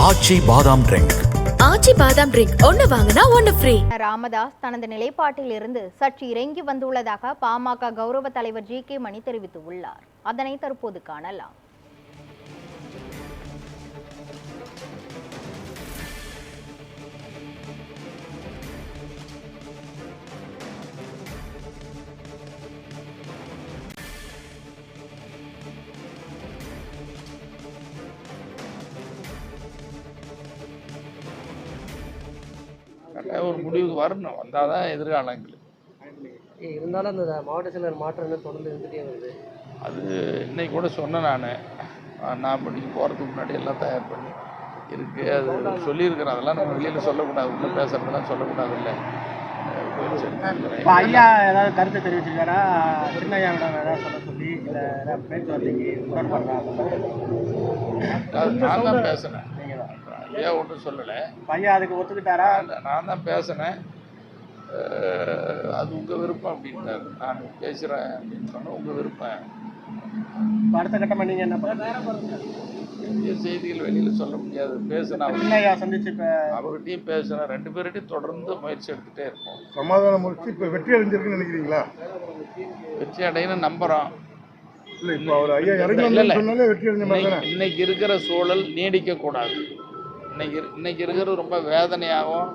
ஆச்சி பாதாம் ட்ரிங்க். ஆச்சி பாதாம் ட்ரிங்க் ஒன்னு வாங்கினா ஒன்னு ஃப்ரீ. ராமதாஸ் தனது நிலைப்பாட்டில் இருந்து சற்று இறங்கி வந்துள்ளதாக பாமக கௌரவ தலைவர் ஜி.கே. மணி தெரிவித்துள்ளார். அதனை தற்போது காணலாம். ஒரு முடிவுக்கு வரணும், வந்தால் தான் எதிர்காலங்கள். இருந்தாலும் அந்த மாவட்ட செயலர் மாற்றம் தொடர்ந்து இருந்துகிட்டே வருது. அது இன்னைக்கு கூட சொன்னேன், நான் படிக்க போகிறதுக்கு முன்னாடி எல்லாம் தயார் பண்ணி இருக்குது. அது சொல்லியிருக்கிறேன், அதெல்லாம் நம்ம வெளியில் சொல்லக்கூடாது, உள்ள பேசுறதெல்லாம் சொல்லக்கூடாது. இல்லை ஐயா ஏதாவது கருத்து தெரிவிச்சிருக்காரா? சின்னையாவிடம் ஏதாவது சொல்ல சொல்லி இல்லை பேச்சுவார்த்தைக்கு நான் தான் பேசினேன், ஐயா ஒன்றும் சொல்லலை. ஐயா அதுக்கு ஒத்துக்கிட்டாரா? நான் தான் பேசினேன், அது உங்கள் விருப்பம் அப்படின்ட்டாரு. நான் பேசுகிறேன் அப்படின்னு சொன்னால் உங்கள் விருப்பம். அடுத்த கட்டமாக நீங்கள் என்ன பெரிய செய்திகள் வெளியில் சொல்ல முடியாது. பேசினா சந்திச்சு அவர்கிட்டையும் பேசுகிறேன், 2 பேர்கிட்டையும் தொடர்ந்து முயற்சி எடுத்துகிட்டே இருப்போம். சமாதான முயற்சி இப்போ வெற்றி அடைஞ்சிருக்குன்னு நினைக்கிறீங்களா? வெற்றி அடையணும்னு நம்புகிறோம். இன்னைக்கு இருக்கிற சூழல் நீடிக்கக்கூடாது. இன்னைக்கு இருக்கிறது ரொம்ப வேதனையாகவும்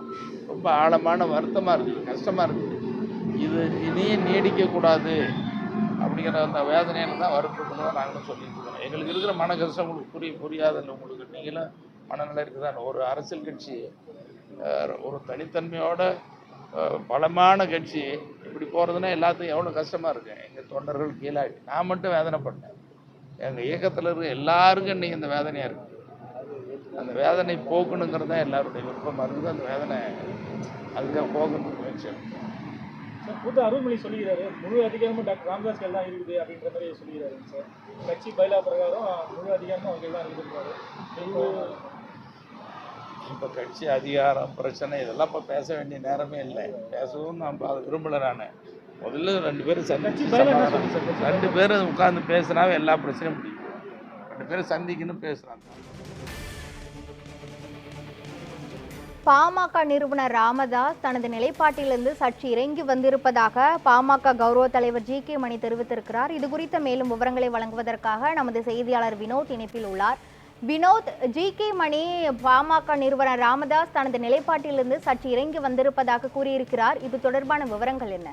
ரொம்ப ஆழமான வருத்தமாக இருக்குது, கஷ்டமாக இருக்குது. இது இனியும் நீடிக்கக்கூடாது அப்படிங்கிற அந்த வேதனையில் தான் வருத்தத்தில் தான் நாங்களும் சொல்லிட்டு இருக்கோம். எங்களுக்கு இருக்கிற மன கஷ்டம் உங்களுக்கு புரியாதில்லை. உங்களுக்கு நீங்களும் மனநிலை இருக்குதான். ஒரு அரசியல் கட்சி, ஒரு தனித்தன்மையோட பலமான கட்சி இப்படி போகிறதுனா எல்லாத்துக்கும் எவ்வளோ கஷ்டமாக இருக்குது. எங்கள் தொண்டர்கள் கீழாடி நான் மட்டும் வேதனைப்பட்டேன். எங்கள் இயக்கத்தில் இருக்கிற எல்லாருக்கும் இன்றைக்கி இந்த வேதனையாக இருக்குது. அந்த வேதனை போக்கணுங்கிறது தான் எல்லாருடைய விருப்பமாக இருக்குது. அந்த வேதனை அதுக்காக போகணும்னு முயற்சி. மூத்த அருள்மொழி சொல்லிக்கிறாரு, முழு அதிகாரமும் டாக்டர் ராமதாஸ் கையில் தான் இருக்குது அப்படின்ற மாதிரி சொல்லிக்கிறாரு சார். கட்சி பயிலா பிரகாரம் முழு அதிகாரமும் அவங்க தான் இருக்குதுன்றாரு. இப்போ கட்சி அதிகாரம் பிரச்சனை இதெல்லாம் இப்போ பேச வேண்டிய நேரமே இல்லை. பேசவும் நான் அதை விரும்பலை. நான் முதல்ல 2 பேரும் சந்திச்சு 2 பேரும் உட்காந்து பேசினாவே எல்லா பிரச்சனையும் முடியும். 2 பேரும் சந்திக்கணும், பேசுகிறாங்க. பாமக நிறுவனர் ராமதாஸ் தனது நிலைப்பாட்டிலிருந்து சற்று இறங்கி வந்திருப்பதாக பாமக கௌரவ தலைவர் ஜி.கே. மணி தெரிவித்திருக்கிறார். இது குறித்த மேலும் விவரங்களை வழங்குவதற்காக நமது செய்தியாளர் வினோத் இணைப்பில் உள்ளார். வினோத், ஜி.கே. மணி பாமக நிறுவனர் ராமதாஸ் தனது நிலைப்பாட்டிலிருந்து சற்று இறங்கி வந்திருப்பதாக கூறியிருக்கிறார். இது தொடர்பான விவரங்கள் என்ன?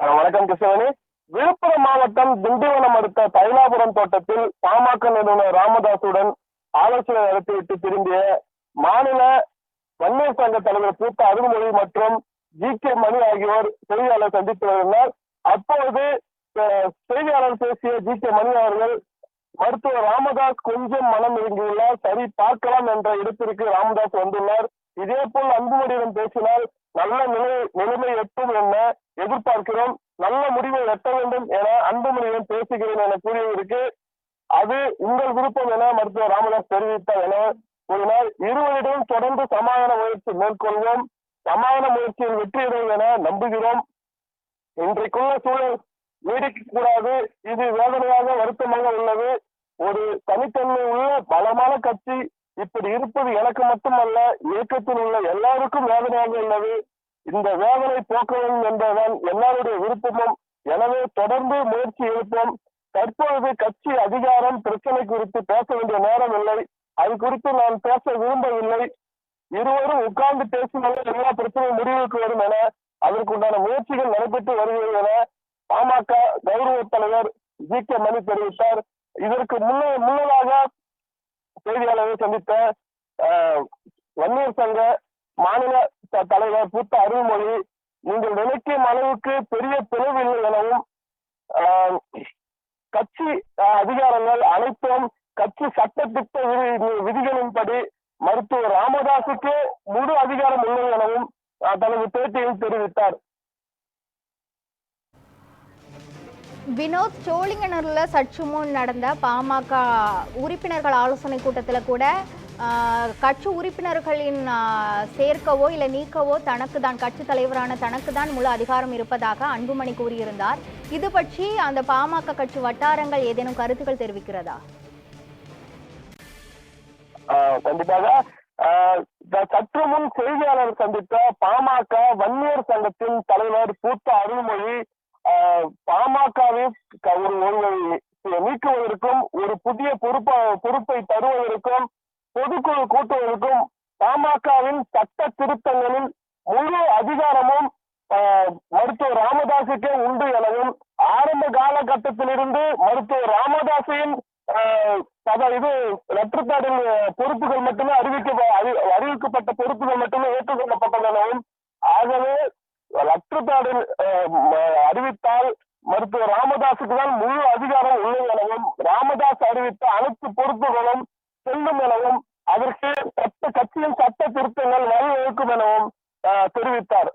வணக்கம் கிருஷ்ணவேணி. விழுப்புரம் மாவட்டம் திண்டிவனம் அடுத்த தைலாபுரம் தோட்டத்தில் பாமக நிறுவனர் ராமதாசுடன் ஆலோசனை நடத்திவிட்டு திரும்பிய மாநில வன்னியர் சங்க தலைவர் பூத்த அருள்மொழி மற்றும் ஜி.கே. மணி ஆகியோர் செய்தியாளர் சந்தித்து வருகிறார். அப்போது செய்தியாளர் பேசிய ஜி.கே. மணி அவர்கள், மருத்துவர் ராமதாஸ் கொஞ்சம் மனம் இறங்கியுள்ளார், சரி பார்க்கலாம் என்ற இடத்திற்கு ராமதாஸ் வந்துள்ளார். இதே போல் அன்புமணியிடம் பேசினால் நல்ல நிலைமை எட்டும் என எதிர்பார்க்கிறோம், நல்ல முடிவை எட்ட வேண்டும் என அன்புமணியிடம் பேசுகிறேன் என கூறியதற்கு அது உங்கள் விருப்பம் என மருத்துவர் ராமதாஸ் தெரிவித்தார் என கூறினார். இருவரிடம் தொடர்ந்து சமாதான முயற்சி மேற்கொள்வோம், சமாதான முயற்சியில் வெற்றியிடும் என நம்புகிறோம். இன்றைக்குள்ள சூழல் நீடிக்கக்கூடாது, இது வேதனையாக வருத்தமாக உள்ளது. ஒரு தனித்தன்மை உள்ள பலமான கட்சி இப்படி இருப்பது எனக்கு மட்டுமல்ல, இயக்கத்தில் உள்ள எல்லாருக்கும் வேதனையாக உள்ளது. இந்த வேதனை போக்க வேண்டும் என்பதுதான் எல்லாருடைய விருப்பமும். எனவே தொடர்ந்து முயற்சி எடுப்போம். தற்பொழுது கட்சி அதிகாரம் பிரச்சனை குறித்து பேச வேண்டிய நேரம் இல்லை, அது குறித்து நான் பேச விரும்பவில்லை. இருவரும் உட்கார்ந்து பேசினாலே எல்லா பிரச்சனையும் முடிவுக்கு வரும் என அதற்குண்டான முயற்சிகள் நடைபெற்று வருகிறது என பாமக கௌரவ தலைவர் ஜி.கே. மணி தெரிவித்தார். இதற்கு முன்னதாக செய்தியாளரை சந்தித்த வன்னியர் சங்க மாநில தலைவர் பூத்த அருள்மொழி, நீங்கள் நினைக்கும் அளவுக்கு பெரிய பிளவில்லை எனவும் கட்சி அதிகாரங்கள் அனைத்தும் கட்சி சட்டத்திட்ட விதிகளின்படி மருத்துவர் ராமதாசுக்கு முழு அதிகாரம் உள்ளது எனவும் தனது பேட்டியில் தெரிவித்தார். வினோத், சோழிங்கநல்லூர்ல சற்று முன் நடந்த பாமக உறுப்பினர்கள் ஆலோசனை கூட்டத்தில் கூட கட்சி உறுப்பினர்களின் சேர்க்கவோ இல்லை நீக்கவோ தனக்கு தான், கட்சி தலைவரான தனக்கு தான் முழு அதிகாரம் இருப்பதாக அன்புமணி கூறியிருந்தார். இது பற்றி அந்த பாமக கட்சி வட்டாரங்கள் ஏதேனும் கருத்துக்கள் தெரிவிக்கிறதா? கண்டிப்பாக சற்று முன் செய்தியாளர் சந்தித்த பாமக வன்னியர் சங்கத்தின் தலைவர் பூத்த அருள்மொழி பாமகவை ஒருவரை நீக்குவதற்கும் ஒரு புதிய பொறுப்பை தருவதற்கும் பொதுக்குழு கூட்டுவதற்கும் பாமகவின் சட்ட திருத்தங்களில் முழு அதிகாரமும் மருத்துவர் ராமதாஸுக்கே உண்டு எனவும் ஆரம்ப காலகட்டத்திலிருந்து மருத்துவர் ராமதாஸின் லெட்டர்பேடில் பொறுப்புகள் மட்டுமே அறிவிக்கப்பட்ட பொறுப்புகள் மட்டுமே ஏற்றுக்கொள்ளப்பட்டது எனவும் ஆகவே லெட்டர்பேடில் அறிவித்தால் மருத்துவர் ராமதாஸுக்கு தான் முழு அதிகாரம் உள்ளது எனவும் ராமதாஸ் அறிவித்த அனைத்து பொறுப்புகளும் செல்லும் எனவும் அதற்கு கட்சியின் சட்ட திருத்தங்கள் வழிவகுக்கும் எனவும் தெரிவித்தார்.